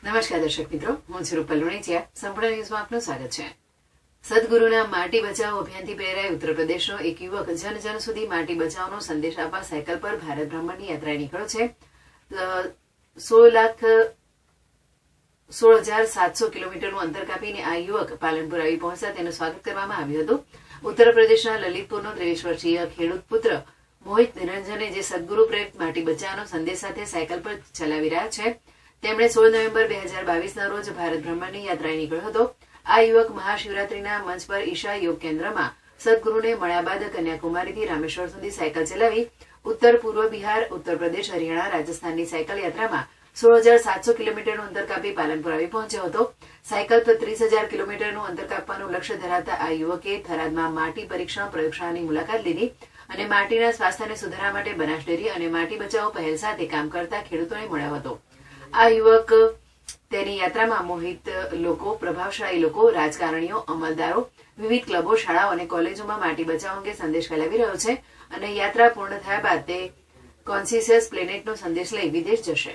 નમસ્કાર દર્શક મિત્રો, હું છું રૂપલ લુણીચિયા. સંપૂર્ણ ન્યૂઝમાં આપનું સ્વાગત છે. સદગુરુના માટી બચાવો અભિયાનથી પ્રેરાઈ ઉત્તર પ્રદેશનો એક યુવક જન જન સુધી માટી બચાવનો સંદેશ આપવા સાયકલ પર ભારત ભ્રમણની યાત્રાએ નીકળ્યો છે. 16,700 કિલોમીટરનું અંતર કાપીને આ યુવક પાલનપુર આવી પહોંચતા તેનું સ્વાગત કરવામાં આવ્યું હતું. ઉત્તર પ્રદેશના લલિતપુરનો 23 વર્ષીય ખેડૂત પુત્ર મોહિત નિરંજને જે સદગુરુ પ્રેરિત માટી બચાવવાનો સંદેશ સાથે સાયકલ પર ચલાવી રહ્યા છે, તેમણે 16 નવેમ્બર 2022ના રોજ ભારત ભ્રમણની યાત્રાએ નીકળ્યો હતો. આ યુવક મહાશિવરાત્રીના મંચ પર ઈશા યોગ કેન્દ્રમાં સદગુરુને મળ્યા બાદ કન્યાકુમારીથી રામેશ્વર સુધી સાયકલ ચલાવી ઉત્તર પૂર્વ બિહાર, ઉત્તર પ્રદેશ, હરિયાણા, રાજસ્થાનની સાયકલ યાત્રામાં 16,700 કિલોમીટરનું અંતર કાપી પાલનપુર આવી પહોંચ્યો હતો. સાયકલ પર 30,000 કિલોમીટરનું અંતર કાપવાનું લક્ષ્ય ધરાવતા આ યુવકે થરાદમાં માટી પરીક્ષણ પ્રયોગશાળાની મુલાકાત લીધી અને માટીના સ્વાસ્થ્યને સુધારવા માટે બનાસ ડેરી અને માટી બચાવો પહેલ સાથે કામ કરતા ખેડૂતોને મળ્યો હતો. આ યુવક તેની યાત્રામાં મોહિત લોકો, પ્રભાવશાળી લોકો, રાજકારણીઓ, અમલદારો, વિવિધ ક્લબો, શાળાઓ અને કોલેજોમાં માટી બચાવો અંગે સંદેશ ફેલાવી રહ્યો છે અને યાત્રા પૂર્ણ થયા બાદ તે કોન્સિયસ પ્લેનેટનો સંદેશ લઈ વિદેશ જશે.